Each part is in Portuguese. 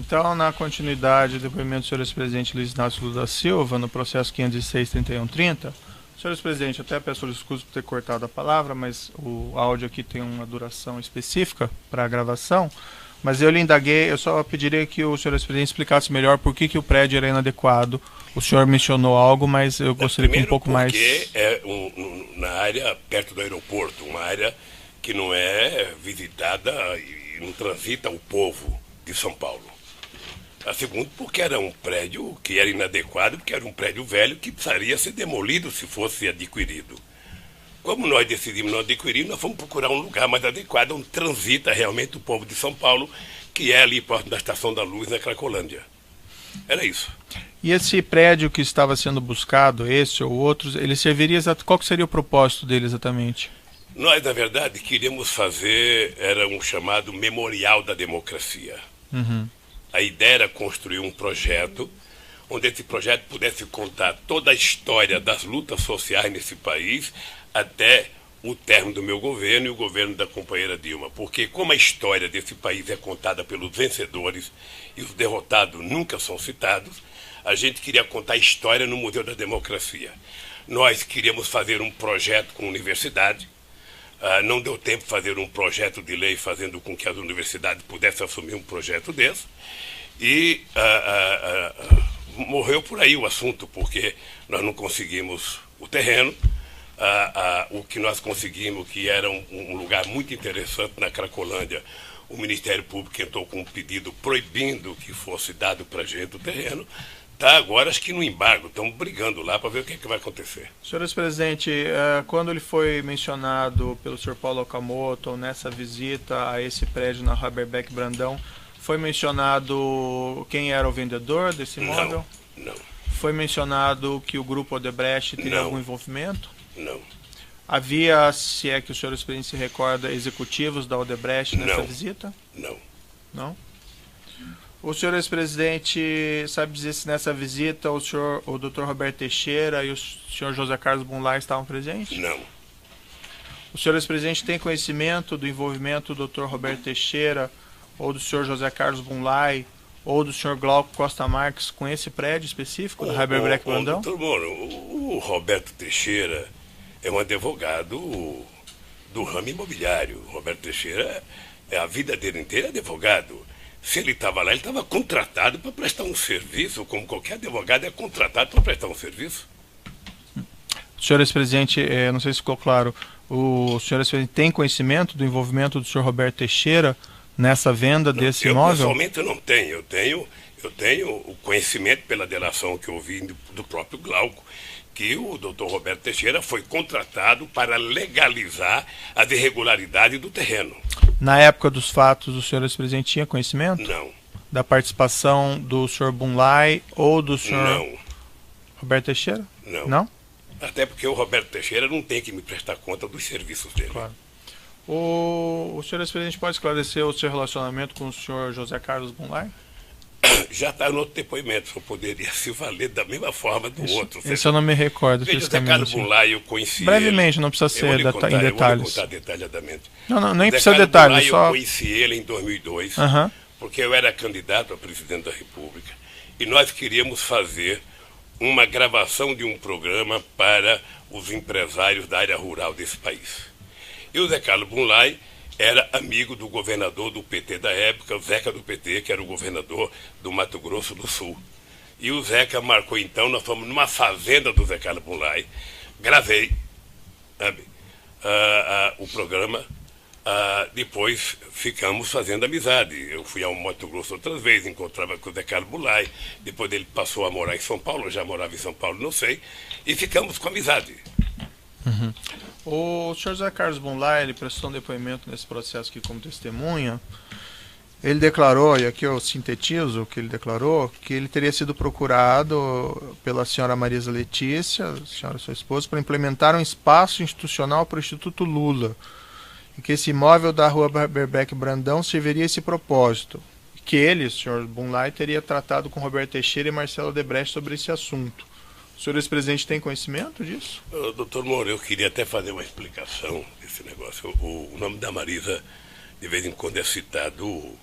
Então, na continuidade do depoimento do senhor ex-presidente Luiz Inácio Lula da Silva, no processo 506-3130, senhor ex-presidente, até peço desculpas por ter cortado a palavra, mas o áudio aqui tem uma duração específica para a gravação, mas eu lhe indaguei, eu só pediria que o senhor ex-presidente explicasse melhor por que o prédio era inadequado. O senhor mencionou algo, mas eu gostaria que um pouco mais... Porque é na área perto do aeroporto, uma área que não é visitada e não transita o povo de São Paulo. A segunda, porque era um prédio que era inadequado, porque era um prédio velho que precisaria ser demolido se fosse adquirido. Como nós decidimos não adquirir, nós fomos procurar um lugar mais adequado, onde transita realmente o povo de São Paulo, que é ali perto da Estação da Luz, na Cracolândia. Era isso. E esse prédio que estava sendo buscado, esse ou outros, ele serviria qual que seria o propósito dele exatamente? Nós, na verdade, queríamos fazer, era um chamado Memorial da Democracia. Uhum. A ideia era construir um projeto onde esse projeto pudesse contar toda a história das lutas sociais nesse país até o término do meu governo e o governo da companheira Dilma. Porque como a história desse país é contada pelos vencedores e os derrotados nunca são citados, a gente queria contar a história no Museu da Democracia. Nós queríamos fazer um projeto com a universidade. Não deu tempo de fazer um projeto de lei fazendo com que as universidades pudessem assumir um projeto desse. E morreu por aí o assunto, porque nós não conseguimos o terreno. O que nós conseguimos, que era um lugar muito interessante na Cracolândia, o Ministério Público entrou com um pedido proibindo que fosse dado para a gente o terreno. Está agora, acho que no embargo, estamos brigando lá para ver o que vai acontecer. Senhor ex-presidente, quando ele foi mencionado pelo senhor Paulo Okamoto nessa visita a esse prédio na Haberbeck Brandão, foi mencionado quem era o vendedor desse imóvel? Não. Foi mencionado que o grupo Odebrecht teria algum envolvimento? Não. Havia, se é que o senhor ex-presidente se recorda, executivos da Odebrecht nessa visita? Não. Não? O senhor ex-presidente sabe dizer se nessa visita o Dr. Roberto Teixeira e o senhor José Carlos Bunlai estavam presentes? Não. O senhor ex-presidente tem conhecimento do envolvimento do Dr. Roberto Teixeira ou do senhor José Carlos Bunlai ou do senhor Glauco Costa Marques com esse prédio específico da Haberbeck Brandão? Doutor Moro, o Roberto Teixeira é um advogado do ramo imobiliário. O Roberto Teixeira, a vida dele inteira é advogado. Se ele estava lá, ele estava contratado para prestar um serviço, como qualquer advogado é contratado para prestar um serviço. Senhor ex-presidente, não sei se ficou claro, o senhor ex-presidente tem conhecimento do envolvimento do senhor Roberto Teixeira nessa venda desse imóvel? Pessoalmente eu não tenho. Eu tenho o conhecimento pela delação que eu ouvi do próprio Glauco, que o doutor Roberto Teixeira foi contratado para legalizar as irregularidades do terreno. Na época dos fatos, o senhor ex-presidente tinha conhecimento? Não. Da participação do senhor Bunlai ou do senhor Roberto Teixeira? Não. Não? Até porque o Roberto Teixeira não tem que me prestar conta dos serviços dele. Claro. O senhor ex-presidente pode esclarecer o seu relacionamento com o senhor José Carlos Bunlai? Já está no outro depoimento, eu poderia se valer da mesma forma do outro. Isso eu não me recordo. Veja, o José Carlos Bunlai, eu conheci brevemente, ele. não precisa ser em detalhes. Eu vou lhe contar detalhadamente. Não, nem precisa de detalhes. Só... Eu conheci ele em 2002, porque eu era candidato a presidente da República, e nós queríamos fazer uma gravação de um programa para os empresários da área rural desse país. E o José Carlos Bunlai era amigo do governador do PT da época, o Zeca do PT, que era o governador do Mato Grosso do Sul. E o Zeca marcou então, nós fomos numa fazenda do Zé Carlos Bunlai, gravei o programa, depois ficamos fazendo amizade. Eu fui ao Mato Grosso outras vezes, encontrava com o Zé Carlos Bunlai, depois ele passou a morar em São Paulo, eu já morava em São Paulo, não sei, e ficamos com amizade. Uhum. O senhor José Carlos Bunlai, ele prestou um depoimento nesse processo aqui como testemunha. Ele declarou, e aqui eu sintetizo o que ele declarou, que ele teria sido procurado pela senhora Marisa Letícia, a senhora sua esposa, para implementar um espaço institucional para o Instituto Lula, e que esse imóvel da rua Haberbeck Brandão serviria a esse propósito. Que ele, o senhor Bunlai, teria tratado com Roberto Teixeira e Marcelo Odebrecht sobre esse assunto. O senhor ex-presidente tem conhecimento disso? Doutor Moura, eu queria até fazer uma explicação desse negócio. O nome da Marisa, de vez em quando, é citado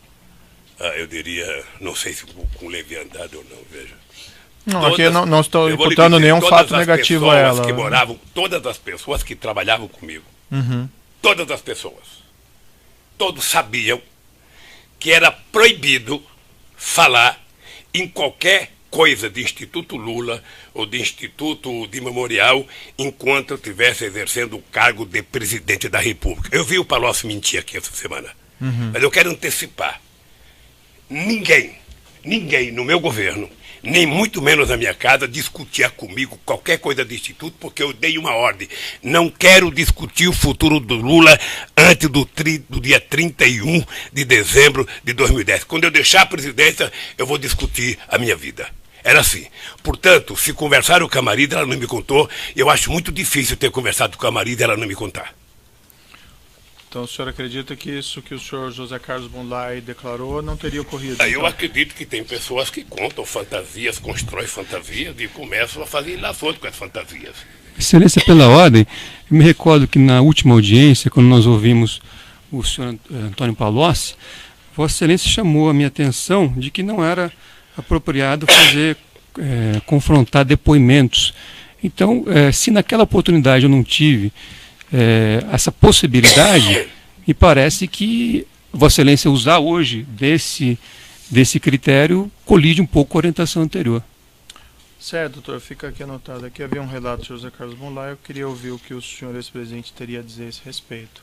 eu diria, não sei se com leviandade ou não, veja. Não, aqui eu não estou imputando nenhum fato negativo a ela. Que moravam, todas as pessoas que trabalhavam comigo, todas as pessoas, todos sabiam que era proibido falar em qualquer coisa de Instituto Lula ou de Instituto de Memorial enquanto eu estivesse exercendo o cargo de presidente da República. Eu vi o Palocci mentir aqui essa semana, mas eu quero antecipar. Ninguém no meu governo, nem muito menos na minha casa, discutia comigo qualquer coisa de Instituto, porque eu dei uma ordem. Não quero discutir o futuro do Lula antes do dia 31 de dezembro de 2010. Quando eu deixar a presidência, eu vou discutir a minha vida. Era assim. Portanto, se conversaram com a Marida, ela não me contou. Eu acho muito difícil ter conversado com a Marida e ela não me contar. Então o senhor acredita que isso que o senhor José Carlos Goulart declarou não teria ocorrido? Eu acredito que tem pessoas que contam fantasias, constroem fantasias e começam a fazer laços com as fantasias. Excelência, pela ordem, eu me recordo que na última audiência, quando nós ouvimos o senhor Antônio Palocci, Vossa Excelência chamou a minha atenção de que não era apropriado confrontar depoimentos. Então, se naquela oportunidade eu não tive essa possibilidade, me parece que Vossa Excelência usar hoje desse critério colide um pouco com a orientação anterior. Certo, doutor, fica aqui anotado. Aqui havia um relato do José Carlos Goulart, eu queria ouvir o que o senhor ex-presidente teria a dizer a esse respeito,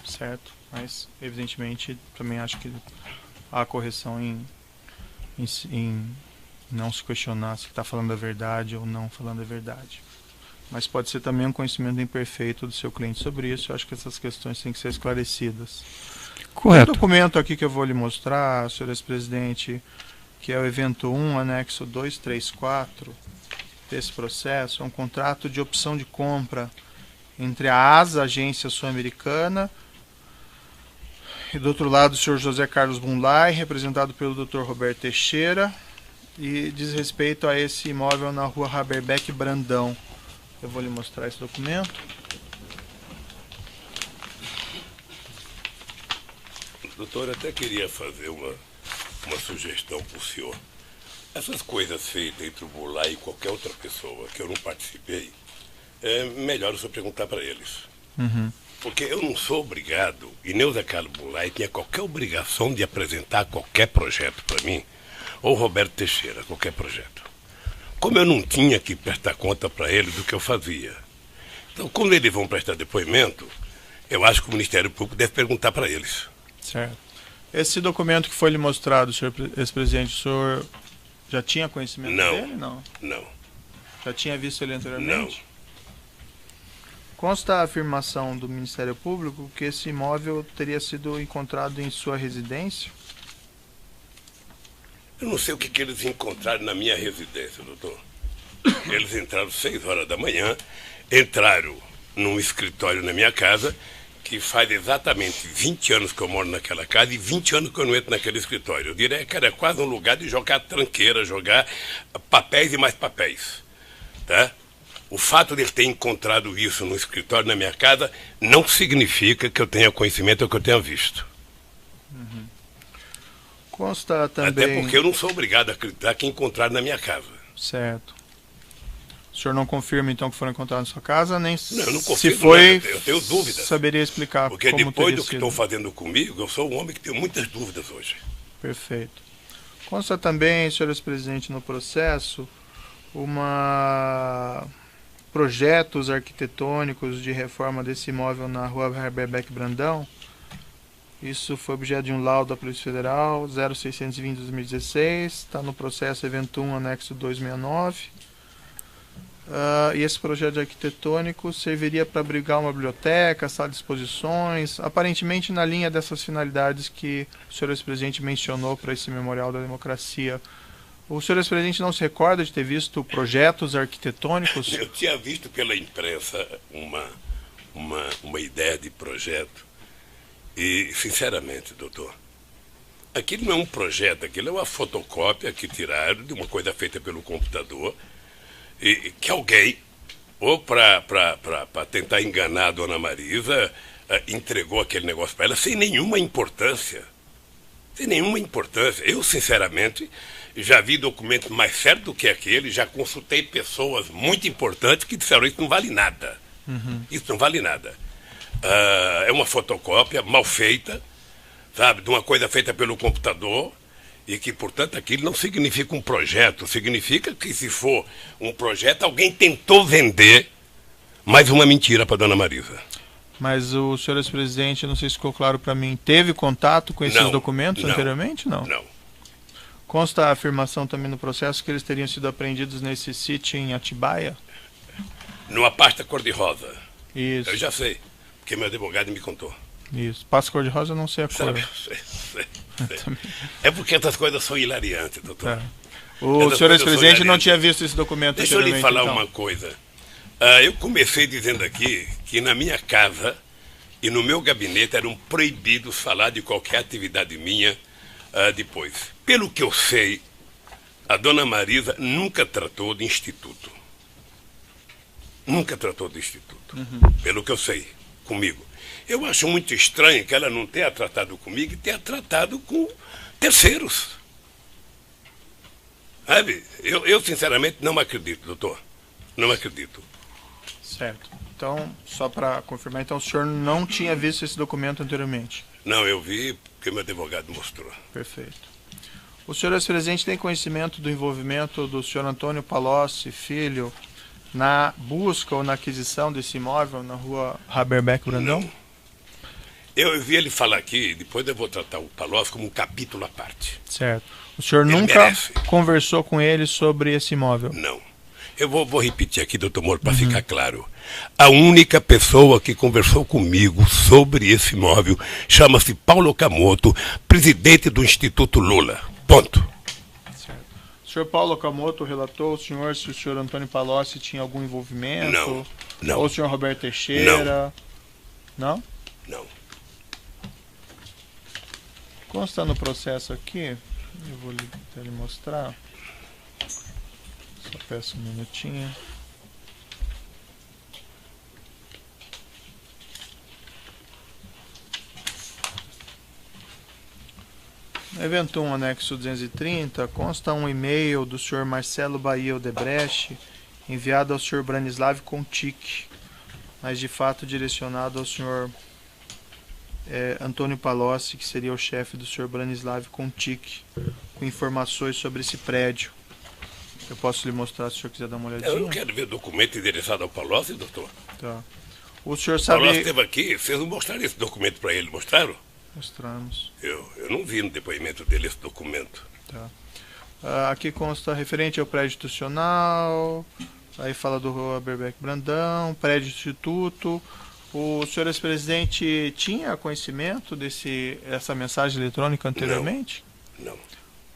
certo? Mas, evidentemente, também acho que há correção em não se questionar se está falando a verdade ou não falando a verdade. Mas pode ser também um conhecimento imperfeito do seu cliente sobre isso. Eu acho que essas questões têm que ser esclarecidas. Correto. Tem um documento aqui que eu vou lhe mostrar, senhor ex-presidente, que é o evento 1, anexo 234 desse processo. É um contrato de opção de compra entre a ASA, Agência Sul-Americana, e do outro lado o senhor José Carlos Goulart, representado pelo Dr. Roberto Teixeira, e diz respeito a esse imóvel na rua Haberbeck Brandão. Eu vou lhe mostrar esse documento. Doutor, eu até queria fazer uma sugestão para o senhor. Essas coisas feitas entre o Goulart e qualquer outra pessoa que eu não participei, é melhor o senhor perguntar para eles. Porque eu não sou obrigado, e nem o Zé Carlos Goulart tinha qualquer obrigação de apresentar qualquer projeto para mim, ou Roberto Teixeira, qualquer projeto. Como eu não tinha que prestar conta para eles do que eu fazia. Então, quando eles vão prestar depoimento, eu acho que o Ministério Público deve perguntar para eles. Certo. Esse documento que foi lhe mostrado, senhor ex-presidente, o senhor já tinha conhecimento dele? Não. Já tinha visto ele anteriormente? Não. Consta a afirmação do Ministério Público que esse imóvel teria sido encontrado em sua residência? Eu não sei o que eles encontraram na minha residência, doutor. Eles entraram 6 horas da manhã, entraram num escritório na minha casa, que faz exatamente 20 anos que eu moro naquela casa e 20 anos que eu não entro naquele escritório. Eu diria que era quase um lugar de jogar tranqueira, jogar papéis e mais papéis. Tá? O fato de ele ter encontrado isso no escritório na minha casa não significa que eu tenha conhecimento ou que eu tenha visto. Consta também... Até porque eu não sou obrigado a acreditar que encontraram na minha casa. Certo. O senhor não confirma, então, que foram encontrados na sua casa? Nem não, eu não confirmo, se foi, eu tenho dúvidas. Saberia explicar porque como depois do que sido. estão fazendo comigo, eu sou um homem que tem muitas dúvidas hoje. Perfeito. Consta também, senhor ex-presidente, no processo, projetos arquitetônicos de reforma desse imóvel na rua Haberbeck Brandão. Isso foi objeto de um laudo da Polícia Federal 0620 de 2016, está no processo evento 1, anexo 269. E esse projeto arquitetônico serviria para abrigar uma biblioteca, sala de exposições, aparentemente na linha dessas finalidades que o senhor ex-presidente mencionou para esse Memorial da Democracia. O senhor ex-presidente não se recorda de ter visto projetos arquitetônicos? Eu tinha visto pela imprensa uma ideia de projeto. E, sinceramente, doutor, aquilo não é um projeto, aquilo é uma fotocópia que tiraram de uma coisa feita pelo computador e que alguém, ou para tentar enganar a dona Marisa, entregou aquele negócio para ela sem nenhuma importância. Sem nenhuma importância. Eu, sinceramente, já vi documentos mais sérios do que aquele, já consultei pessoas muito importantes que disseram isso não vale nada. Isso não vale nada. É uma fotocópia mal feita, sabe, de uma coisa feita pelo computador, e que, portanto, aquilo não significa um projeto, significa que, se for um projeto, alguém tentou vender mais uma mentira para Dona Marisa. Mas o senhor ex-presidente, não sei se ficou claro para mim, teve contato com esses documentos anteriormente? Não. Não. Consta a afirmação também no processo que eles teriam sido apreendidos nesse sítio em Atibaia? Numa pasta cor-de-rosa. Isso. Eu já sei, porque meu advogado me contou. Isso. Pasta cor-de-rosa eu não sei a cor. Sabe? Sei. É porque essas coisas são hilariantes, doutor. O senhor ex-presidente não tinha visto esse documento anteriormente. Deixa eu lhe falar então uma coisa. Eu comecei dizendo aqui que na minha casa e no meu gabinete eram proibidos falar de qualquer atividade minha depois. Pelo que eu sei, a Dona Marisa nunca tratou de instituto. Nunca tratou de instituto. Pelo que eu sei, comigo. Eu acho muito estranho que ela não tenha tratado comigo e tenha tratado com terceiros. Sabe? Eu sinceramente não acredito, doutor. Não acredito. Certo. Então, só para confirmar, então o senhor não tinha visto esse documento anteriormente? Não, eu vi porque meu advogado mostrou. Perfeito. O senhor ex-presidente tem conhecimento do envolvimento do senhor Antônio Palocci, filho, na busca ou na aquisição desse imóvel na rua Haberbeck Brandão? Não. Eu vi ele falar aqui, depois eu vou tratar o Palocci como um capítulo à parte. Certo. O senhor nunca conversou com ele sobre esse imóvel? Não. Eu vou repetir aqui, doutor Moro, para ficar claro. A única pessoa que conversou comigo sobre esse imóvel chama-se Paulo Okamoto, presidente do Instituto Lula. Ponto. Certo. O senhor Paulo Okamoto relatou ao senhor se o senhor Antônio Palocci tinha algum envolvimento? Não. Ou o senhor Roberto Teixeira? Não? Não. Consta no processo aqui, eu vou lhe mostrar. Só peço um minutinho. No evento 1, anexo 230, consta um e-mail do senhor Marcelo Bahia Odebrecht, enviado ao senhor Branislav Contic, mas de fato direcionado ao senhor Antônio Palocci, que seria o chefe do senhor Branislav Contic, com informações sobre esse prédio. Eu posso lhe mostrar se o senhor quiser dar uma olhadinha? Eu não quero ver documento endereçado ao Palocci, doutor. Tá. O senhor sabe... O Palocci esteve aqui, vocês não mostraram esse documento para ele, mostraram? Mostramos. Eu não vi no depoimento dele esse documento. Tá. Aqui consta referente ao prédio institucional, aí fala do Rua Haberbeck Brandão, prédio instituto. O senhor ex-presidente tinha conhecimento dessa mensagem eletrônica anteriormente? Não.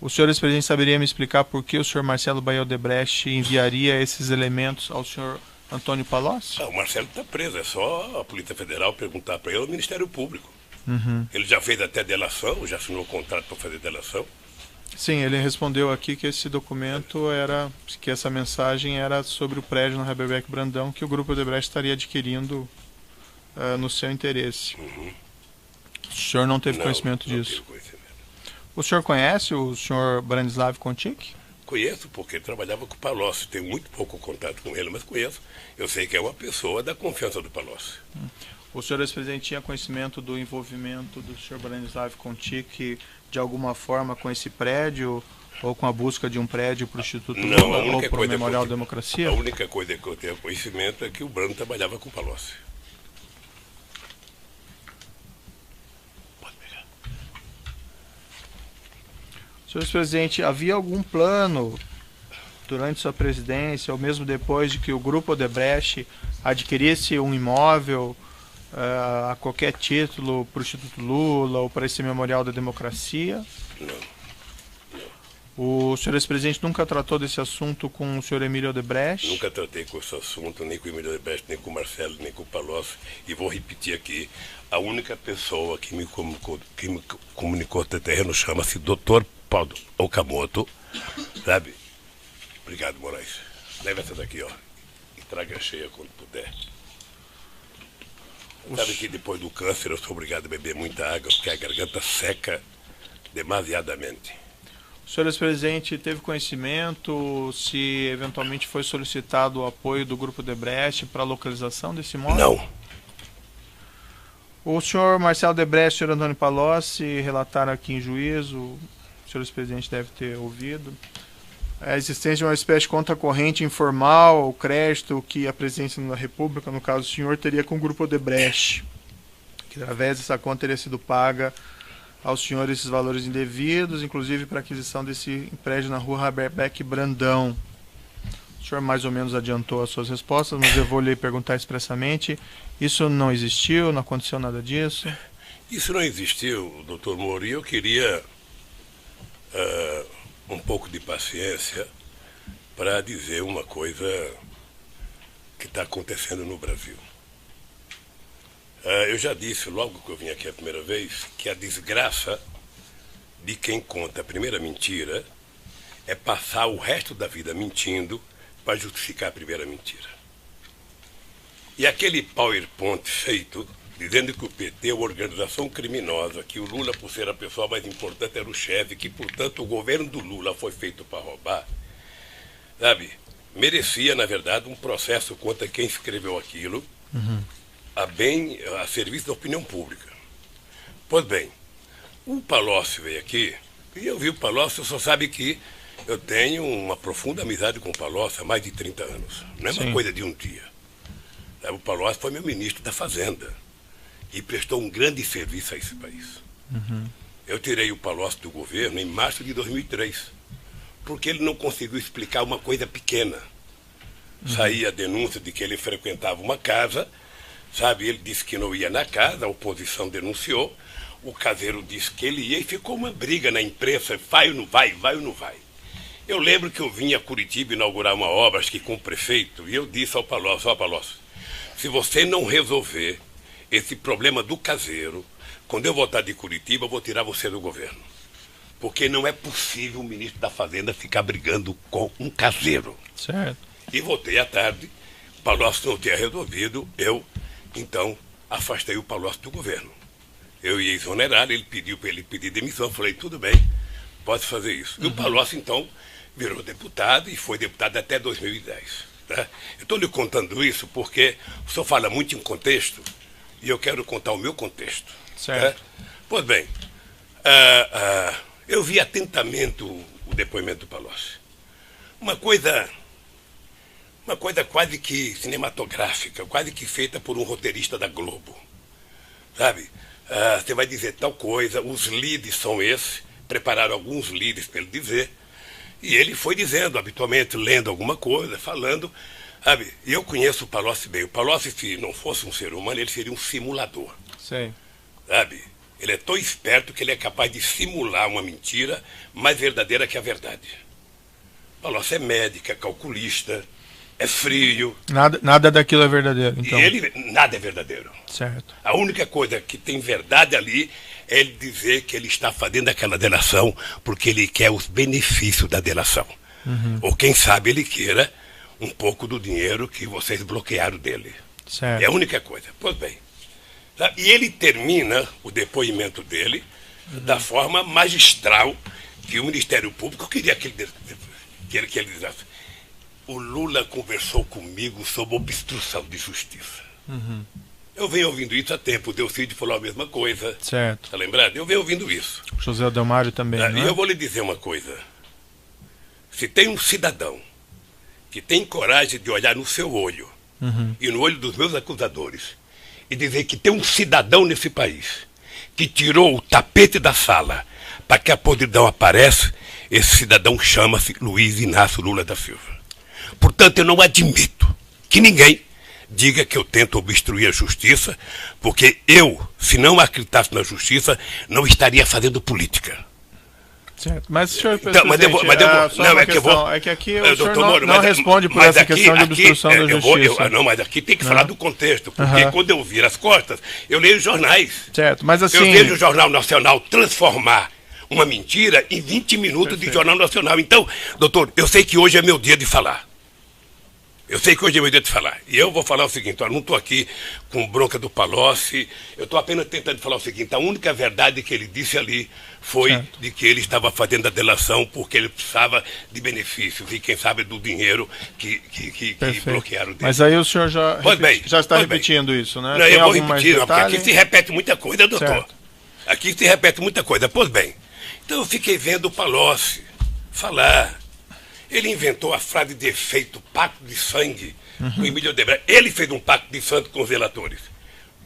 O senhor ex-presidente saberia me explicar por que o senhor Marcelo Bahia Odebrecht enviaria esses elementos ao senhor Antônio Palocci? O Marcelo está preso, é só a Polícia Federal perguntar para ele, o Ministério Público. Uhum. Ele já fez até delação, já assinou o contrato para fazer delação. Sim, ele respondeu aqui que esse documento que essa mensagem era sobre o prédio no Haberbeck Brandão que o Grupo Odebrecht estaria adquirindo no seu interesse. Uhum. O senhor não teve conhecimento disso? Não tive conhecimento. O senhor conhece o senhor Branislav Contic? Conheço, porque ele trabalhava com o Palocci. Tenho muito pouco contato com ele, mas conheço. Eu sei que é uma pessoa da confiança do Palocci. O senhor ex-presidente tinha conhecimento do envolvimento do senhor Branislav Contic de alguma forma com esse prédio ou com a busca de um prédio para o Instituto Lula ou para o Memorial Democracia? A única coisa que eu tenho conhecimento é que o Brano trabalhava com o Palocci. Senhor ex-presidente, havia algum plano durante sua presidência, ou mesmo depois de que o Grupo Odebrecht adquirisse um imóvel a qualquer título para o Instituto Lula ou para esse Memorial da Democracia? Não. O senhor ex-presidente nunca tratou desse assunto com o senhor Emílio Odebrecht? Nunca tratei com esse assunto, nem com o Emílio Odebrecht, nem com o Marcelo, nem com o Palocci. E vou repetir aqui, a única pessoa que me comunicou até terreno chama-se Dr. Paulo Okamoto, sabe? Obrigado, Moraes. Leva essa daqui, ó, e traga cheia quando puder. Sabe que depois do câncer eu sou obrigado a beber muita água, porque a garganta seca, demasiadamente. O senhor ex-presidente teve conhecimento se eventualmente foi solicitado o apoio do Grupo Odebrecht para a localização desse imóvel? Não. O senhor Marcelo Odebrecht e o senhor Antônio Palocci relataram aqui em juízo, o senhor ex-presidente deve ter ouvido, a existência de uma espécie de conta corrente informal, o crédito que a presidência da República, no caso do senhor, teria com o Grupo Odebrecht, que através dessa conta teria sido paga aos senhores esses valores indevidos, inclusive para a aquisição desse prédio na rua Raberbeck Brandão. O senhor mais ou menos adiantou as suas respostas, mas eu vou lhe perguntar expressamente. Isso não existiu, não aconteceu nada disso? Isso não existiu, doutor Moro, e eu queria um pouco de paciência para dizer uma coisa que está acontecendo no Brasil. Eu já disse, logo que eu vim aqui a primeira vez, que a desgraça de quem conta a primeira mentira é passar o resto da vida mentindo para justificar a primeira mentira. E aquele PowerPoint feito, dizendo que o PT é uma organização criminosa, que o Lula, por ser a pessoa mais importante, era o chefe, que, portanto, o governo do Lula foi feito para roubar, sabe, merecia, na verdade, um processo contra quem escreveu aquilo, a serviço da opinião pública. Pois bem, o Palocci veio aqui, e eu vi o Palocci, só sabe que eu tenho uma profunda amizade com o Palocci há mais de 30 anos. Não é uma coisa de um dia. O Palocci foi meu ministro da Fazenda e prestou um grande serviço a esse país. Eu tirei o Palocci do governo em março de 2003, porque ele não conseguiu explicar uma coisa pequena. Saía a denúncia de que ele frequentava uma casa, sabe, ele disse que não ia na casa, a oposição denunciou, o caseiro disse que ele ia e ficou uma briga na imprensa, vai ou não vai, vai ou não vai. Eu lembro que eu vim a Curitiba inaugurar uma obra, acho que com o prefeito, e eu disse ao Palocci, Palocci, se você não resolver esse problema do caseiro, quando eu voltar de Curitiba, eu vou tirar você do governo. Porque não é possível o ministro da Fazenda ficar brigando com um caseiro. Certo. E voltei à tarde, o Palocci não tinha resolvido, eu, então, afastei o Palocci do governo. Eu ia exonerar, ele pediu para ele pedir demissão, eu falei, tudo bem, pode fazer isso. E o Palocci, então, virou deputado e foi deputado até 2010. Tá? Eu estou lhe contando isso porque o senhor fala muito em contexto e eu quero contar o meu contexto. Certo. Tá? Pois bem, eu vi atentamente o depoimento do Palocci. Uma coisa quase que cinematográfica, quase que feita por um roteirista da Globo. Sabe? Você vai dizer tal coisa, os leads são esses, prepararam alguns leads para ele dizer, e ele foi dizendo, habitualmente, lendo alguma coisa, falando, sabe? E eu conheço o Palocci bem. O Palocci, se não fosse um ser humano, ele seria um simulador. Sim. Sabe? Ele é tão esperto que ele é capaz de simular uma mentira mais verdadeira que a verdade. O Palocci é médico, é calculista, é frio. Nada daquilo é verdadeiro, então. E ele, nada é verdadeiro. Certo. A única coisa que tem verdade ali é ele dizer que ele está fazendo aquela delação porque ele quer os benefícios da delação. Ou quem sabe ele queira um pouco do dinheiro que vocês bloquearam dele. Certo. É a única coisa. Pois bem. E ele termina o depoimento dele da forma magistral que o Ministério Público queria que ele dissesse. O Lula conversou comigo sobre obstrução de justiça. Eu venho ouvindo isso há tempo. O Delcídio falou a mesma coisa. Certo. Está lembrado? Eu venho ouvindo isso. José Adelmário também, E eu vou lhe dizer uma coisa. Se tem um cidadão que tem coragem de olhar no seu olho e no olho dos meus acusadores e dizer que tem um cidadão nesse país que tirou o tapete da sala para que a podridão apareça, esse cidadão chama-se Luiz Inácio Lula da Silva. Portanto, eu não admito que ninguém diga que eu tento obstruir a justiça, porque eu, se não acreditasse na justiça, não estaria fazendo política. Certo. Mas, senhor Então, é que aqui o senhor não responde por essa questão de obstrução da justiça. Não, mas aqui tem que falar do contexto, porque quando eu viro as costas, eu leio jornais. Certo, mas assim... Eu vejo o Jornal Nacional transformar uma mentira em 20 minutos de Jornal Nacional. Então, doutor, eu sei que hoje é meu dia de falar. Eu sei que hoje é meu dia de falar. E eu vou falar o seguinte, olha, não estou aqui com bronca do Palocci, eu estou apenas tentando falar o seguinte, a única verdade que ele disse ali foi certo. de que ele estava fazendo a delação porque ele precisava de benefícios e, quem sabe, do dinheiro que bloquearam dele. Mas aí o senhor já, já está pois repetindo isso, né? Não, Tem eu vou algum mais repetir, porque detalhe? aqui se repete muita coisa, doutor. Certo. Aqui se repete muita coisa. Pois bem, então eu fiquei vendo o Palocci falar. Ele inventou a frase de efeito, pacto de sangue, com Emílio Odebrecht. Ele fez um pacto de sangue com os relatores,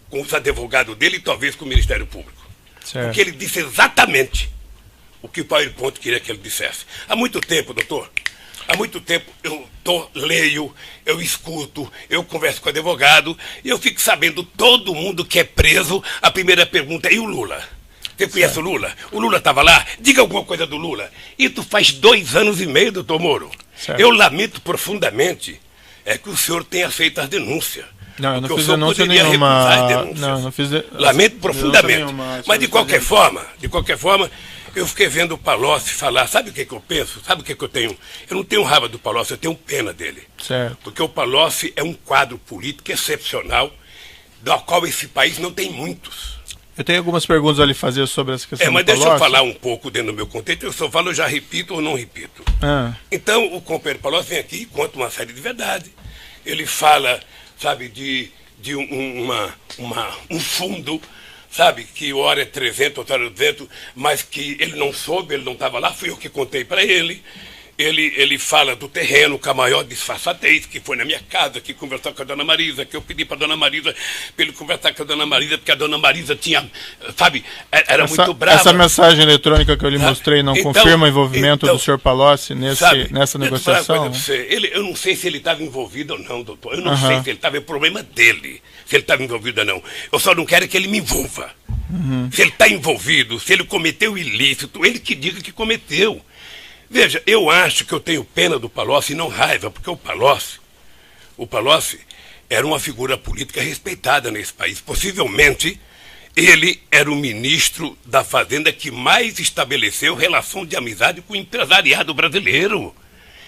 com os advogados dele e talvez com o Ministério Público. Certo. Porque ele disse exatamente o que o PowerPoint queria que ele dissesse. Há muito tempo, doutor, há muito tempo eu leio, eu escuto, eu converso com o advogado e eu fico sabendo todo mundo que é preso, a primeira pergunta é: e o Lula? Você conhece o Lula? O Lula estava lá? Diga alguma coisa do Lula. Isso faz 2 anos e meio, doutor Moro. Certo. Eu lamento profundamente que o senhor tenha feito as denúncias. Não, eu não Porque fiz o senhor denúncia poderia recusar as nenhuma. denúncias. Não, não fiz Lamento profundamente. nenhuma, Mas de qualquer forma, eu fiquei vendo o Palocci falar. Sabe o que eu penso? Sabe o que eu tenho? Eu não tenho raiva do Palocci, eu tenho pena dele. Certo. Porque o Palocci é um quadro político excepcional, do qual esse país não tem muitos. Eu tenho algumas perguntas a lhe fazer sobre essa questão Mas do deixa eu Palocci. falar um pouco dentro do meu contexto. Eu só falo, eu já repito ou não repito. Então, o companheiro Palocci vem aqui e conta uma série de verdades. Ele fala, sabe, de um fundo, sabe, que hora é 300, outra hora é 200, mas que ele não soube, ele não estava lá, fui eu que contei para ele. Ele fala do terreno com a maior disfarçatez, que foi na minha casa, que conversou com a dona Marisa, que eu pedi para a dona Marisa, para ele conversar com a dona Marisa, porque a dona Marisa tinha, sabe, era muito brava. Essa mensagem eletrônica que eu lhe mostrei não confirma o envolvimento do senhor Palocci nessa negociação? Eu não sei se ele estava envolvido ou não, doutor. Eu não sei se ele estava, é problema dele, se ele estava envolvido ou não. Eu só não quero que ele me envolva. Se ele está envolvido, se ele cometeu ilícito, ele que diga que cometeu. Veja, eu acho que eu tenho pena do Palocci e não raiva, porque o Palocci era uma figura política respeitada nesse país. Possivelmente, ele era o ministro da Fazenda que mais estabeleceu relação de amizade com o empresariado brasileiro.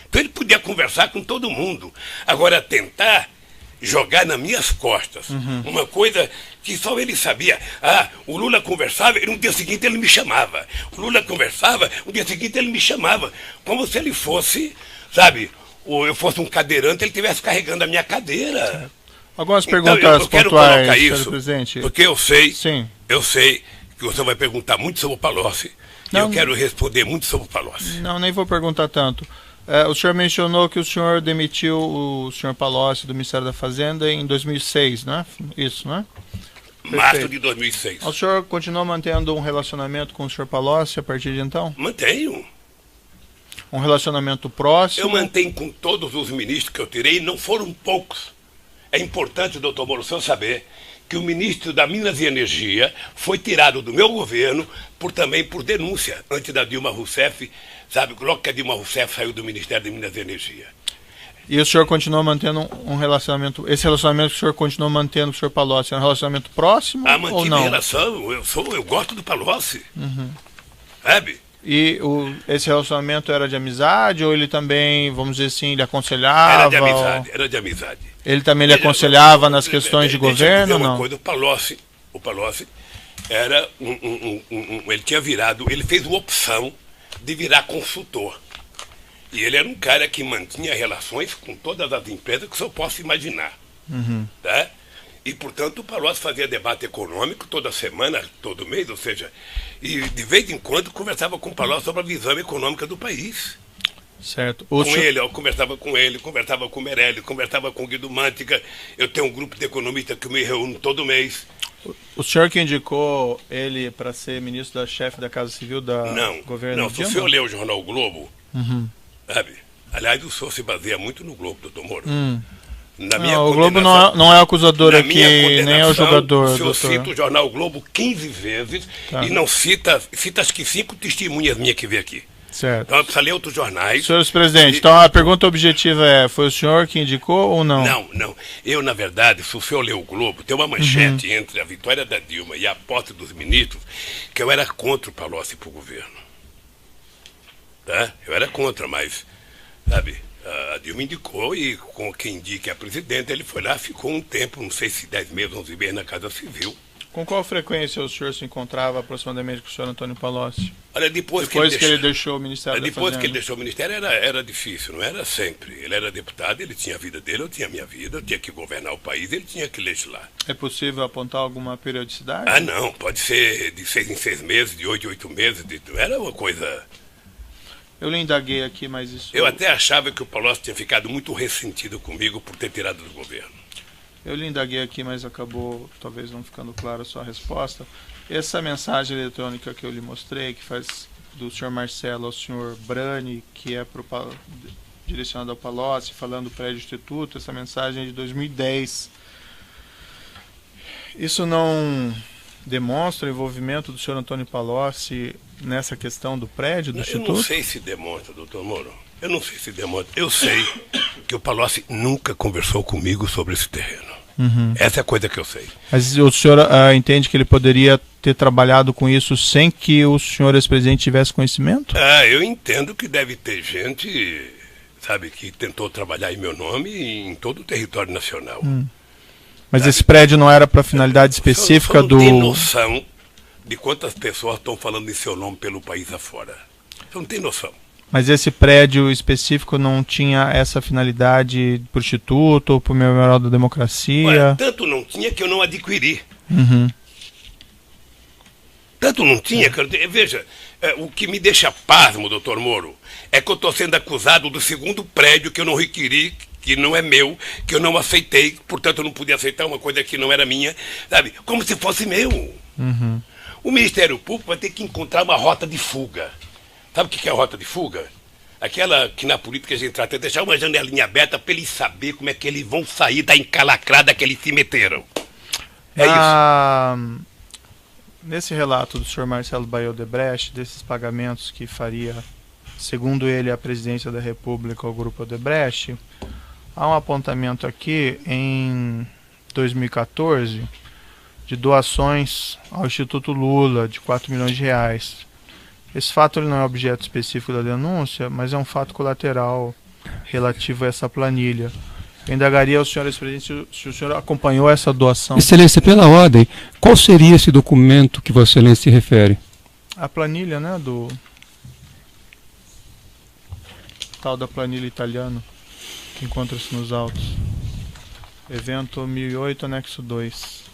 Então ele podia conversar com todo mundo. Agora, tentar jogar nas minhas costas uma coisa que só ele sabia. O Lula conversava e no dia seguinte ele me chamava. O Lula conversava, no dia seguinte ele me chamava. Como se ele fosse, sabe, ou eu fosse um cadeirante, ele estivesse carregando a minha cadeira. Algumas perguntas eu quero pontuais, colocar senhor isso, presidente. porque eu sei que você vai perguntar muito sobre o Palocci. E eu quero responder muito sobre o Palocci. Não, nem vou perguntar tanto. O senhor mencionou que o senhor demitiu o senhor Palocci do Ministério da Fazenda em 2006, né? Isso, né? Março de 2006. O senhor continua mantendo um relacionamento com o senhor Palocci a partir de então? Mantenho. Um relacionamento próximo? Eu mantenho com todos os ministros que eu tirei, não foram poucos. É importante, doutor Moro, o senhor saber que o ministro da Minas e Energia foi tirado do meu governo também por denúncia, antes da Dilma Rousseff, sabe, logo que a Dilma Rousseff saiu do Ministério de Minas e Energia. E o senhor continua mantendo um relacionamento, esse relacionamento que o senhor continua mantendo com o senhor Palocci, é um relacionamento próximo ou não? Relação, eu gosto do Palocci, sabe? E esse relacionamento era de amizade ou ele também, vamos dizer assim, lhe aconselhava? Era de amizade. Ele também lhe aconselhava nas questões de governo ou não? Coisa, o Palocci era ele tinha virado, ele fez uma opção de virar consultor. E ele era um cara que mantinha relações com todas as empresas que o senhor possa imaginar. Tá? E, portanto, o Palocci fazia debate econômico toda semana, todo mês, ou seja, e de vez em quando conversava com o Palocci sobre a visão econômica do país. Certo. Eu conversava com ele, conversava com o Meirelles, conversava com o Guido Mantega. Eu tenho um grupo de economistas que me reúno todo mês. O senhor que indicou ele para ser ministro da chefe da Casa Civil da governo? Não, se o senhor lê o jornal Globo, sabe? Aliás, o senhor se baseia muito no Globo, doutor Moro. O Globo não é acusador aqui, nem é o jogador. O senhor cita o jornal Globo 15 vezes e não cita acho que 5 testemunhas minhas que veio aqui. Certo. Então precisa ler outros jornais. Senhor presidente, então a pergunta objetiva é, foi o senhor que indicou ou não? Não. Eu, na verdade, se o senhor ler o Globo, tem uma manchete entre a vitória da Dilma e a posse dos ministros, que eu era contra o Palocci para o governo. Tá? Eu era contra, mas, sabe, a A Dilma indicou e com quem indica a presidente, ele foi lá, ficou um tempo, não sei se 10 meses, 11 meses na Casa Civil. Com qual frequência o senhor se encontrava aproximadamente com o senhor Antônio Palocci? Olha, depois que ele deixou o Ministério da Depois Fazenda. que ele deixou o Ministério era difícil, não era sempre. Ele era deputado, ele tinha a vida dele, eu tinha a minha vida, eu tinha que governar o país, ele tinha que legislar. É possível apontar alguma periodicidade? Ah, não, pode ser de 6 em 6 meses, de 8 em 8 meses, era uma coisa... Eu lhe indaguei aqui, mas isso... Eu até achava que o Palocci tinha ficado muito ressentido comigo por ter tirado do governo. Eu lhe indaguei aqui, mas acabou talvez não ficando clara a sua resposta. Essa mensagem eletrônica que eu lhe mostrei, que faz do senhor Marcelo ao senhor Brani, que é direcionada ao Palocci, falando do prédio instituto, essa mensagem é de 2010. Isso não demonstra o envolvimento do senhor Antônio Palocci nessa questão do prédio do instituto? Eu não sei se demonstra, doutor Moro. Eu não sei se demonstra. Eu sei que o Palocci nunca conversou comigo sobre esse terreno. Uhum. Essa é a coisa que eu sei. Mas o senhor entende que ele poderia ter trabalhado com isso sem que o senhor ex-presidente tivesse conhecimento? Eu entendo que deve ter gente, sabe, que tentou trabalhar em meu nome em todo o território nacional. Mas sabe, esse prédio não era para finalidade específica do... Você não tem noção de quantas pessoas estão falando em seu nome pelo país afora. Você não tem noção. Mas esse prédio específico não tinha essa finalidade para o Instituto ou para o Memorial da Democracia? Olha, tanto não tinha que eu não adquiri. Uhum. Tanto não tinha que eu... Veja, o que me deixa pasmo, doutor Moro, é que eu estou sendo acusado do segundo prédio que eu não requeri, que não é meu, que eu não aceitei, portanto eu não podia aceitar uma coisa que não era minha, sabe? Como se fosse meu. Uhum. O Ministério Público vai ter que encontrar uma rota de fuga. Sabe o que é a rota de fuga? Aquela que na política a gente trata de deixar uma janelinha aberta para eles saber como é que eles vão sair da encalacrada que eles se meteram. É isso. Nesse relato do senhor Marcelo Baio Odebrecht, desses pagamentos que faria, segundo ele, a presidência da República ao Grupo Odebrecht, há um apontamento aqui em 2014 de doações ao Instituto Lula de 4 milhões de reais. Esse fato ele não é objeto específico da denúncia, mas é um fato colateral relativo a essa planilha. Eu indagaria ao senhor ex-presidente se o senhor acompanhou essa doação. Excelência, pela ordem, qual seria esse documento que Vossa Excelência se refere? A planilha, né, do tal da planilha italiana, que encontra-se nos autos. Evento 1008, anexo 2.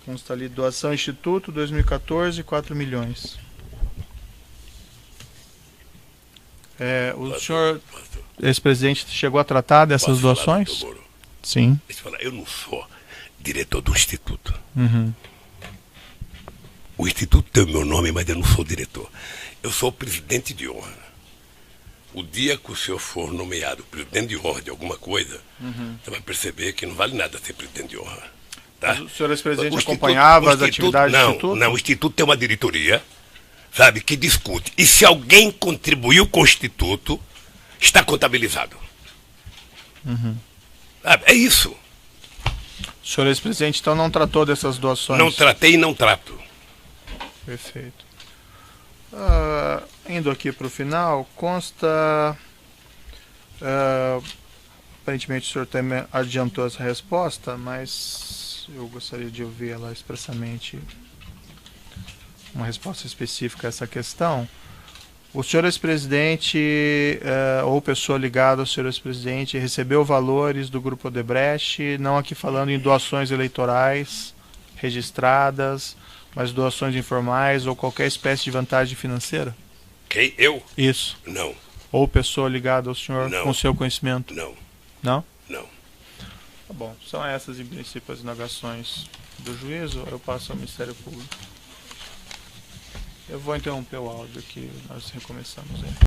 Consta ali, doação Instituto, 2014, 4 milhões. O senhor, ex-presidente, chegou a tratar dessas doações? Falar, sim. Deixa eu falar, eu não sou diretor do Instituto. Uhum. O Instituto tem o meu nome, mas eu não sou diretor. Eu sou o presidente de honra. O dia que o senhor for nomeado presidente de honra de alguma coisa, você vai perceber que não vale nada ser presidente de honra. Tá? O senhor ex-presidente acompanhava as atividades do Instituto? Não, o Instituto tem uma diretoria, sabe, que discute. E se alguém contribuiu com o Instituto, está contabilizado. Uhum. Sabe, é isso. O senhor ex-presidente, então, não tratou dessas doações? Não tratei e não trato. Perfeito. Indo aqui para o final, consta... aparentemente o senhor também adiantou essa resposta, mas eu gostaria de ouvir ela expressamente, uma resposta específica a essa questão. O senhor ex-presidente ou pessoa ligada ao senhor ex-presidente recebeu valores do Grupo Odebrecht, não aqui falando em doações eleitorais registradas, mas doações informais ou qualquer espécie de vantagem financeira? Quem? Eu? Isso. Não. Ou pessoa ligada ao senhor Não. com seu conhecimento? Não. Não? Não. Tá bom. São essas, em princípio, as indagações do juízo. Eu passo ao Ministério Público. Eu vou interromper o áudio aqui, nós recomeçamos aí.